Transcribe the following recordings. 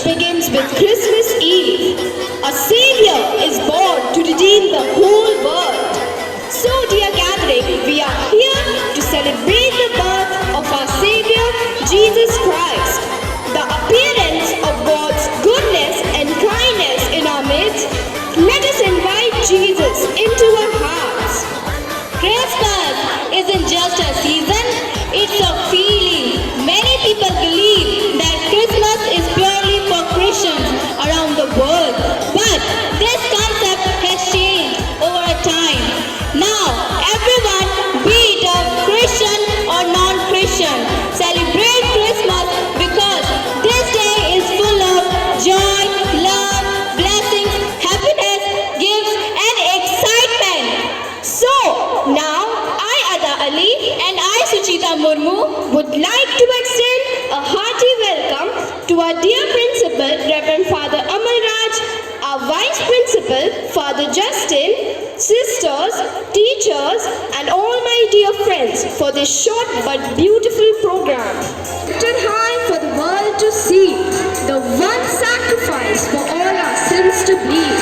begins with Christmas Eve. A Savior is born to redeem the whole world. So, dear gathering, we are here to celebrate the birth of our Savior, Jesus Christ. The appearance of God's goodness and kindness in our midst. Let us invite Jesus into our hearts. Christmas isn't just a season, it's a feeling. Many people believe that Christmas is purely for Christians around the world. But this concept has changed over time. Now, everyone, be it a Christian or non-Christian, celebrate Christmas because this day is full of joy, love, blessings, happiness, gifts, and excitement. So, now I, Ada Ali, and I, Suchita Murmu, would like to extend a hearty welcome to our dear Principal, Reverend Father Amal Raj, our Vice Principal, Father Justin, sisters, teachers, and all my dear friends for this short but beautiful program. Lifted high for the world to see, the one sacrifice for all our sins to bleed.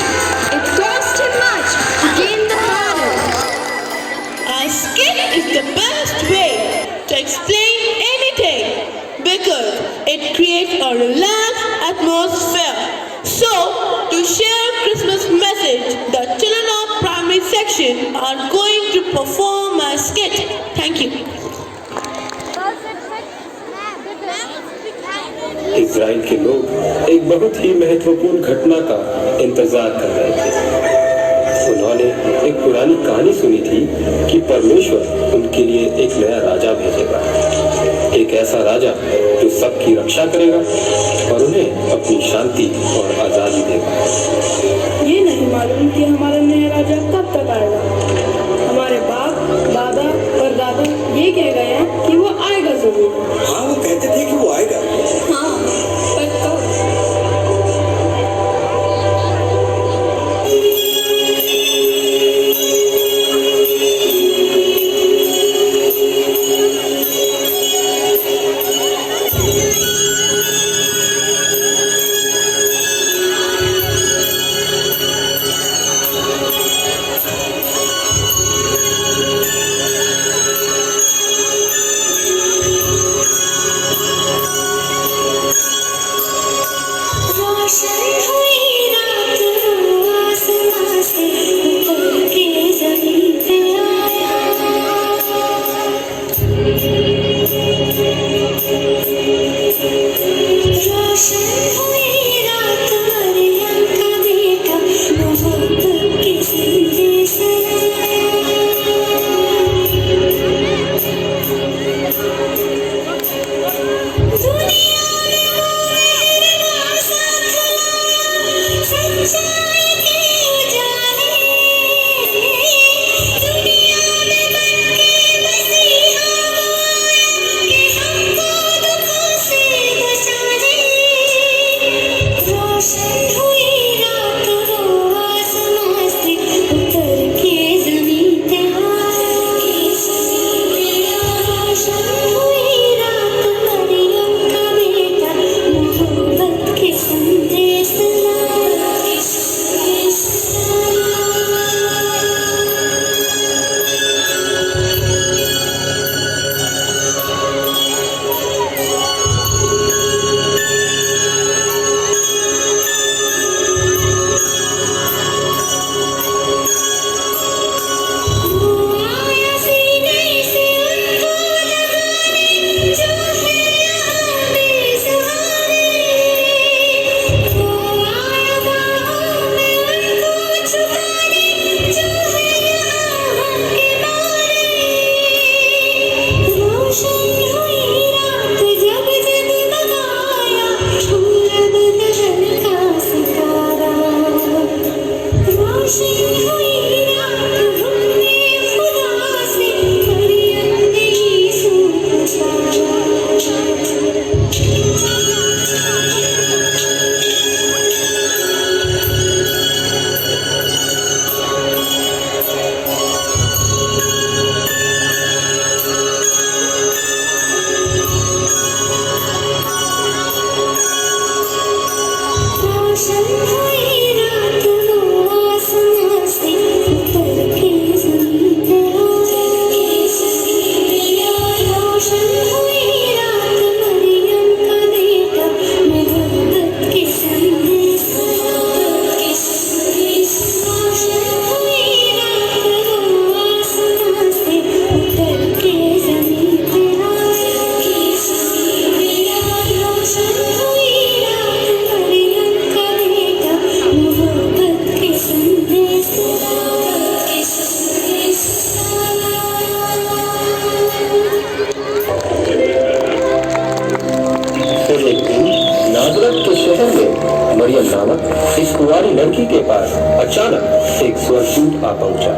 It cost him much to gain the pardon. A skit is the best way to explain anything because it creates a relaxed atmosphere. So, to share Christmas message, the children of primary section are going to perform a skit. Thank you. Israel के लोग एक बहुत ही महत्वपूर्ण घटना का इंतजार कर रहे थे। उन्होंने एक पुरानी कहानी सुनी थी कि परमेश्वर उनके लिए एक नया राजा भेजेगा, एक ऐसा राजा जो सबकी रक्षा करेगा और उन्हें अपनी शांति और आज़ादी देगा। ये नहीं मालूम कि हमारा नया राजा कब तक आएगा। हमारे बाप, दादा और दादा ये कह गए हैं कि वो आएगा जरूर। हाँ, वो कहते थे कि वो आएगा। हाँ, पर कब? रोशन हुई रात वो आसमां से उतर के ज़मीन पे आया। रोशन हुई रात मरियम का बेटा मोहब्बत के संदेश। रोशन हुई रात वो आसमां से उतर के ज़मीन पे आया। रोशन हुई रात मरियम का बेटा मोहब्बत के संदेश। फिर एक दिन नाजरत के शहर में मरियम नामक इस कुंवारी लड़की के पास अचानक एक स्वर्गदूत आ पहुंचा।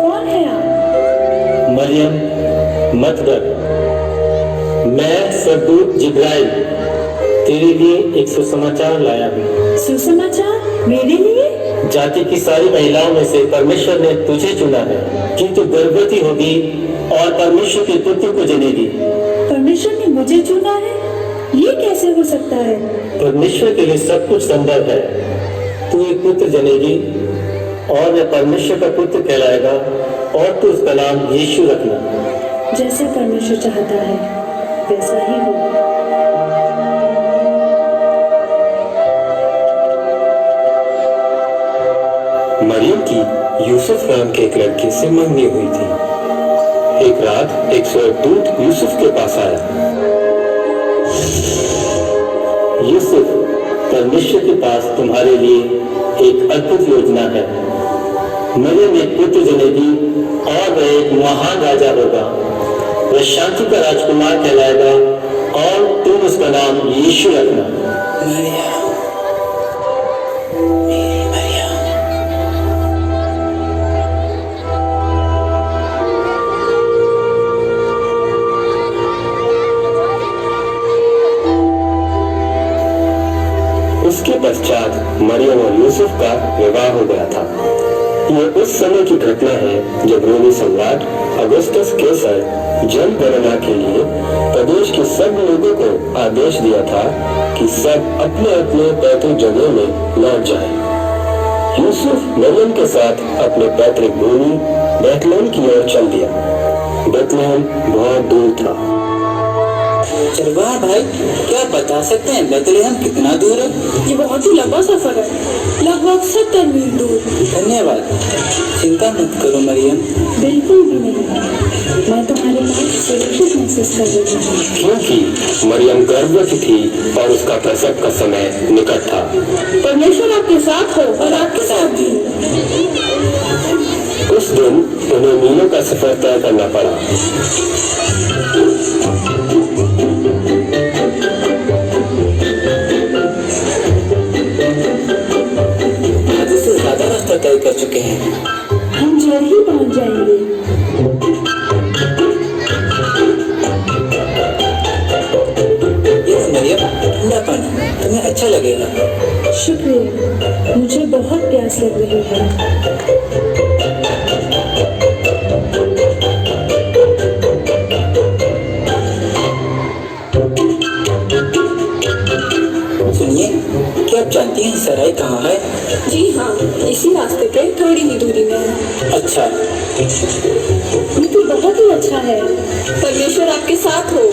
कौन है आप? मरियम, मत डर, मैं स्वर्गदूत जिब्राइल तेरे लिए एक सुसमाचार लाया हूँ। सुसमाचार मेरे लिए? जाति की सारी महिलाओं में से परमेश्वर ने तुझे चुना है कि तू गर्भवती होगी और परमेश्वर के पुत्र को जनेगी। परमेश्वर ने मुझे चुना है? ये कैसे हो सकता है? परमेश्वर के लिए सब कुछ संभव है। तू एक पुत्र जनेगी और वह परमेश्वर का पुत्र कहलाएगा और तू उसका नाम यीशु रखना। जैसे परमेश्वर चाहता है वैसा ही हो। मरियम की यूसुफ नाम के एक लड़के से मंगनी हुई थी। एक रात एक स्वर्गदूत यूसुफ के पास आया। यूसुफ, परमेश्वर के पास तुम्हारे लिए एक अद्भुत योजना है। मरियम एक पुत्र जनेगी और वह एक महान राजा होगा। वह शांति का राजकुमार कहलाएगा और तुम उसका नाम यीशु रखना। उसके पश्चात मरियम और यूसुफ का विवाह हो गया था। ये उस समय की घटना है जब रोमी सम्राट अगस्टस केसर जनगणना के लिए प्रदेश के सब लोगों को आदेश दिया था कि सब अपने अपने पैतृक जगह में लौट जाएं। यूसुफ मरियम के साथ अपने पैतृक भूमि बैतलहम की ओर चल दिया। बैतलहम बहुत दूर था। चरवाह भाई, क्या बता सकते हैं बैतलहम कितना दूर है? ये बहुत ही लंबा सफर है, लगभग 70 मील दूर। धन्यवाद, चिंता मत करो मरियम। बिल्कुल भी नहीं, मैं तुम्हारे पास सुरक्षित महसूस कर रही हूँ। क्योंकि मरियम गर्भवती थी और उसका प्रसव का समय निकट था। परमेश्वर आपके साथ हो और आपके साथ भी। उस दिन उन्हें मीलों का सफर तय करना पड़ा। आधे से ज्यादा रास्ता तय कर चुके हैं। हम जल्द ही पहुँच जाएंगे। ये मरियम, ठंडा पानी तुम्हें अच्छा लगेगा। शुक्रिया, मुझे बहुत प्यास लग रही है। सुनिए, क्या आप जानती हैं सराय कहाँ है? जी हाँ, इसी रास्ते पे थोड़ी ही दूरी में है। अच्छा, ये तो बहुत ही अच्छा है। परमेश्वर आपके साथ हो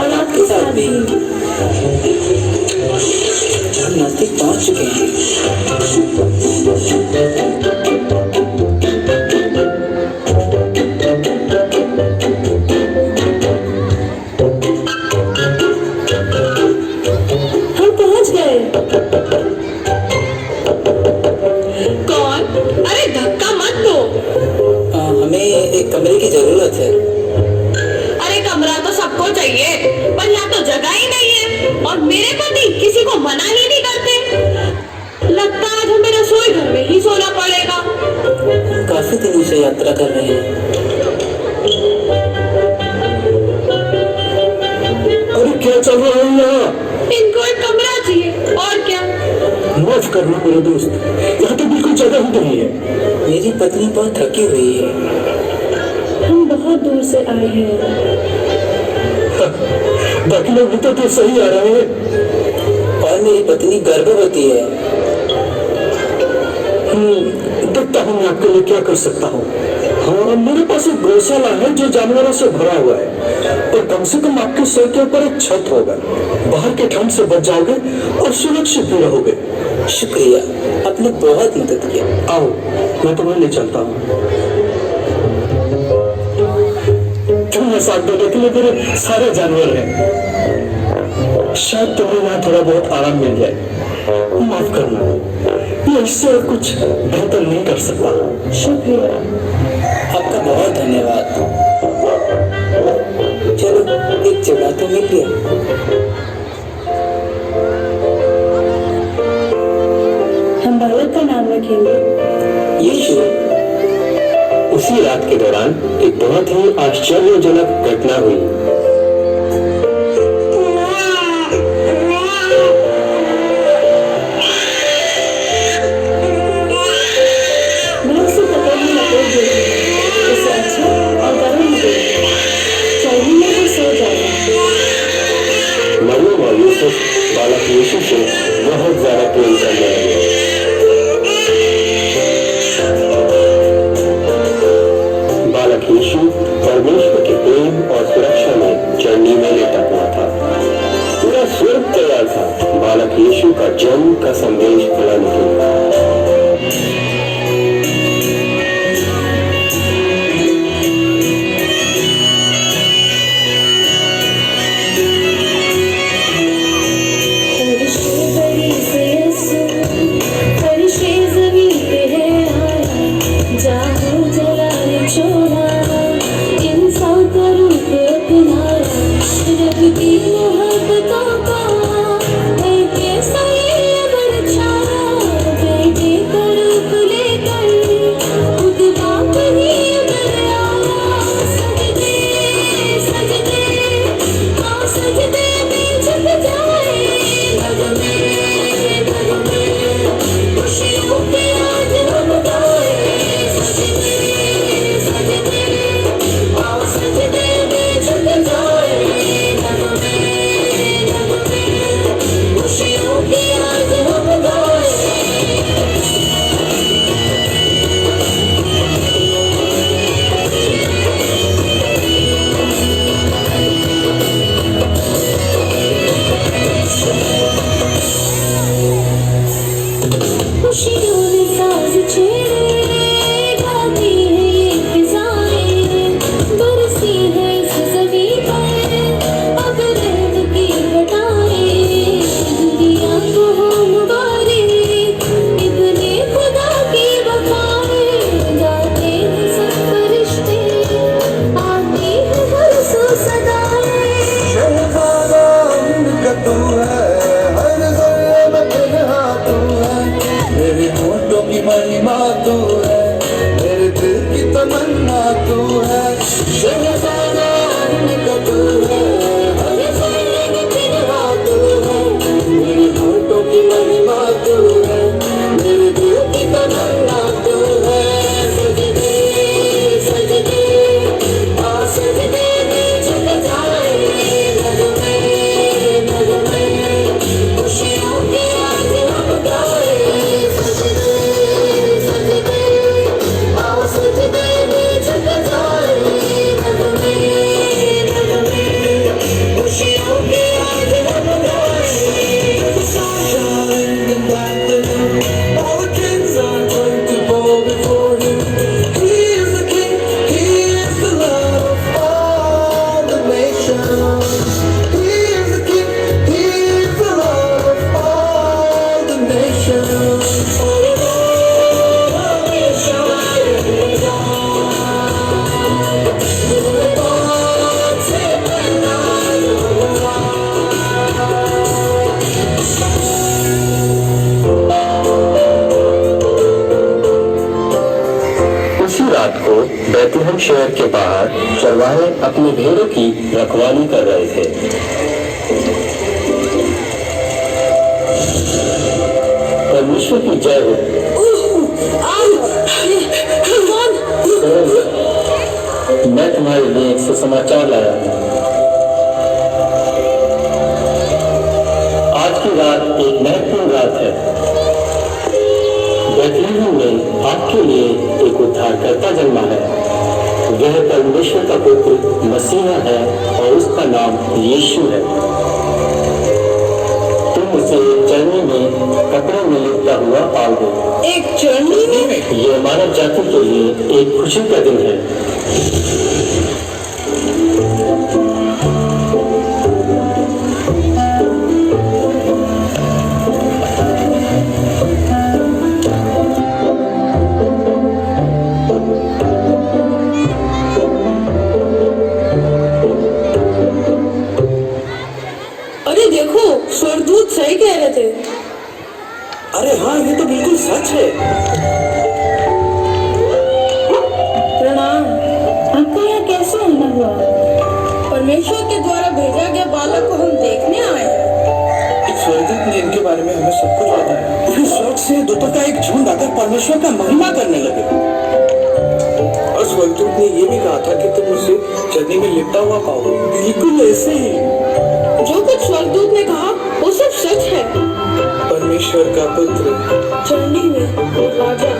और आपके साथ भी। हम नजदीक पहुँच चुके हैं। हम पहुँच गए। कौन? अरे धक्का मत दो। हमें एक कमरे की जरूरत है। अरे कमरा तो सबको चाहिए, पर यहाँ तो जगह ही नहीं है और मेरे पति किसी को मना ही नहीं करते। लगता है आज हमें रसोई घर में ही सोना पड़ेगा। हम काफी दिनों से यात्रा कर रहे हैं। अरे क्या चल रहा है यहाँ? इनको एक कमरा चाहिए और क्या। माफ करना मेरे दोस्त, यहाँ तो बिल्कुल जगह ही नहीं है। मेरी पत्नी बहुत थकी हुई है। हम बहुत दूर से आए हैं। बाकी लोग भी तो सही आ रहे हैं। और मेरी पत्नी गर्भवती है। देखता हूँ मैं आपके लिए क्या कर सकता हूँ। हाँ, मेरे पास एक गौशाला है जो जानवरों से भरा हुआ है, पर कम से कम आपके सर के ऊपर एक छत होगा। बाहर के ठंड से बच जाओगे और सुरक्षित भी रहोगे। शुक्रिया, आपने बहुत मदद की। आओ, मैं तुम्हें ले चलता हूँ। तुम्हें साथ देने के लिए मेरे सारे जानवर हैं। शायद तुम्हें यहाँ थोड़ा बहुत आराम मिल जाए। माफ करना, मैं इससे कुछ बेहतर नहीं कर सकता। शुक्रिया। आपका बहुत धन्यवाद। चलो, एक जगह तो मिल गया। हम बालक का नाम रखेंगे यीशु। उसी रात के दौरान एक बहुत ही आश्चर्यजनक घटना हुई। मैं उसे पकड़ने लपेट देगी, उसे अच्छा और गर्म देगी। चौधरी में वो सो जाएगा। मरियम और यूसुफ बालक यीशु से बहुत ज्यादा प्रेम करने लगे। बालक यीशु परमेश्वर के प्रेम और सुरक्षा में चरनी में लेटा हुआ था। पूरा स्वर्ग तैयार था बालक यीशु का जन्म का संदेश फैलाने के लिए। बैतलहम शहर के बाहर चरवाहे अपनी भेड़ों की रखवाली कर रहे थे। परमेश्वर की जय हो। मैं तुम्हारे लिए एक सुसमाचार लाया हूँ। आज की रात एक महत्वपूर्ण रात है। बेथलेहम में आपके लिए एक उद्धारकर्ता जन्मा है। वह परमेश्वर का पुत्र मसीहा है और उसका नाम यीशु है। तुम उसे चरनी में कपड़े में लिपटा हुआ पाओगे। एक चरनी में? यह मानव जाति के लिए एक खुशी का दिन है। स्वर्गदूत सही कह रहे थे। अरे हाँ, ये तो बिल्कुल सच है। प्रणाम। आपका यहाँ कैसे आना हुआ? परमेश्वर के द्वारा भेजा गया बालक को हम देखने आए हैं। एक स्वर्गदूत ने इनके बारे में हमें सब कुछ बताया। फिर स्वर्ग से दूतों का एक झुंड आकर परमेश्वर का महिमा करने लगे। और स्वर्गदूत ने ये भी कहा था कि तुम उसे चरनी में लिपटा हुआ पाओगे। बिल्कुल ऐसे ही जो कुछ स्वर्गदूत ने कहा वो सब सच है। परमेश्वर का पुत्र चरनी में राजा।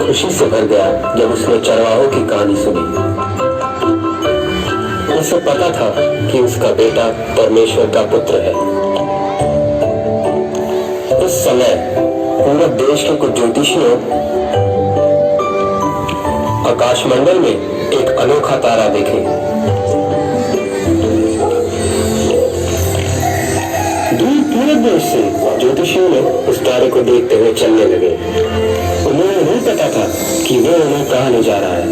खुशी से भर गया जब उसने चरवाहों की कहानी सुनी। उसे पता था कि उसका बेटा परमेश्वर का पुत्र है। उस समय पूरे देश के कुछ ज्योतिषियों आकाशमंडल में एक अनोखा तारा देखे। दूर पूरे देश से ज्योतिषियों ने उस तारे को देखते हुए चलने लगे। उन्हें नहीं पता था कि वो उन्हें कहाँ ले जा रहा है।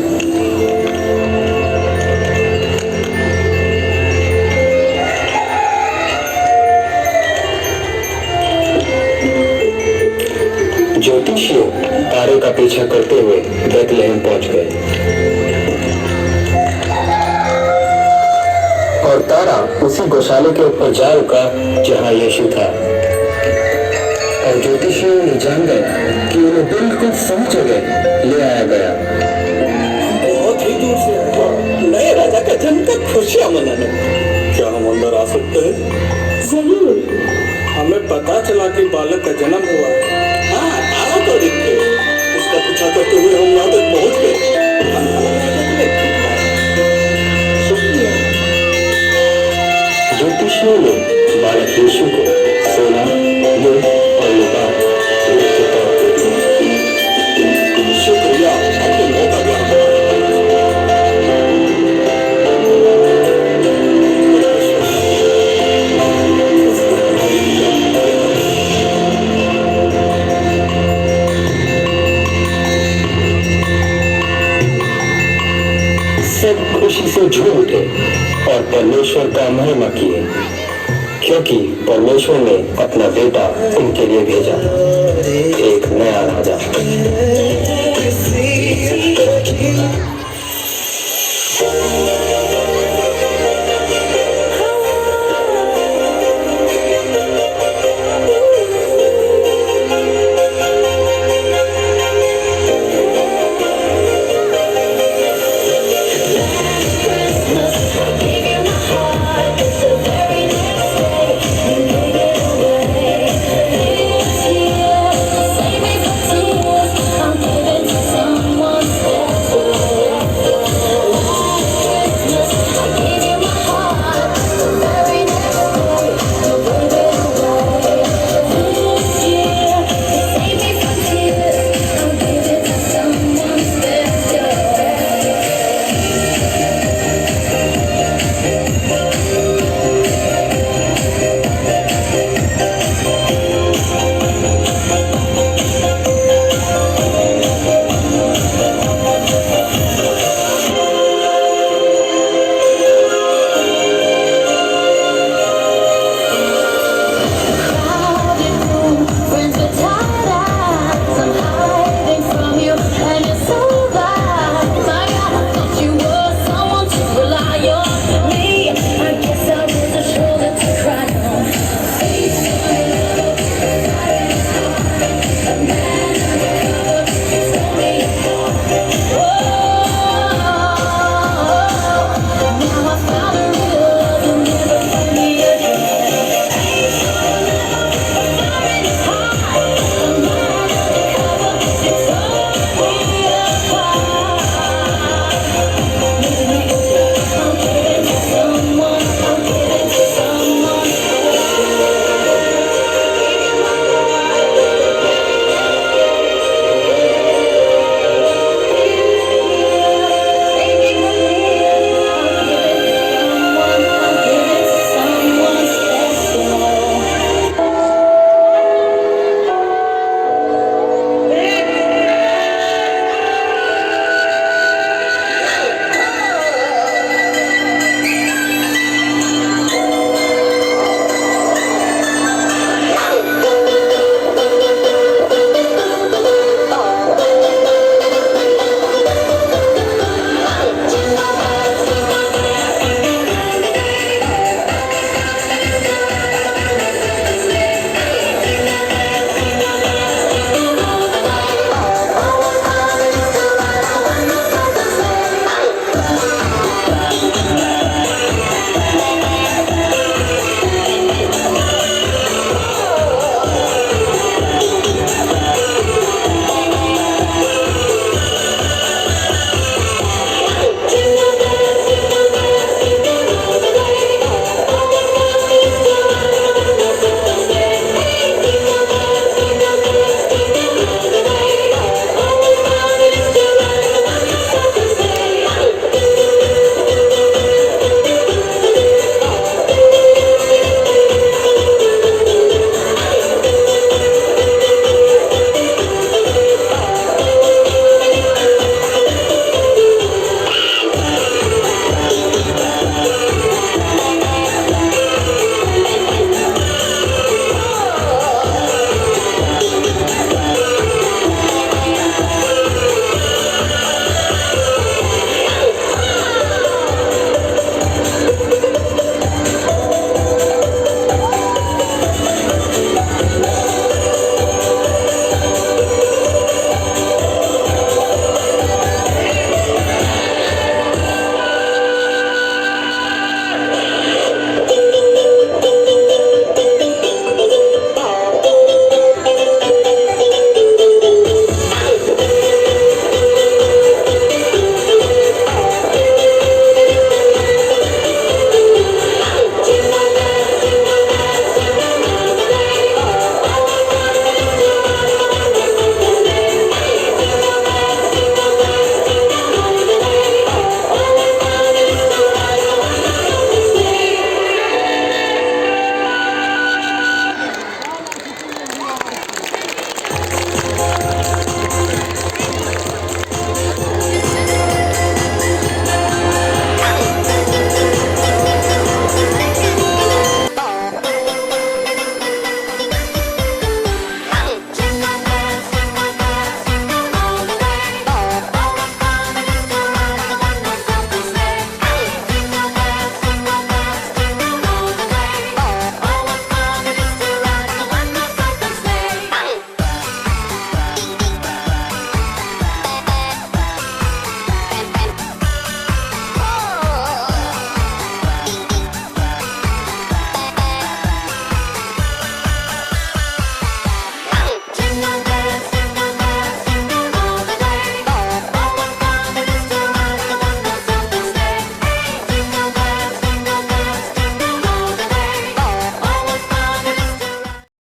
ज्योतिषियों तारे का पीछा करते हुए बेथलेहम पहुंच गए और तारा उसी गौशाले के ऊपर जा रुका जहां यीशु था। और ज्योतिषियों ने जान गया कि उन्हें बिल्कुल सही जगह ले आया गया। बहुत ही दूर से आया नए राजा का जन्म का खुशियां मनाने। क्या हम अंदर आ सकते हैं? जरूर। हमें पता चला कि बालक का जन्म हुआ। हाँ, आओ तो देखते। उसका पीछा करते हुए हम यहाँ तक पहुँच गए। सब खुशी से झूम उठे और परमेश्वर का महिमा किए, क्योंकि परमेश्वर ने अपना बेटा उनके लिए भेजा, एक नया राजा।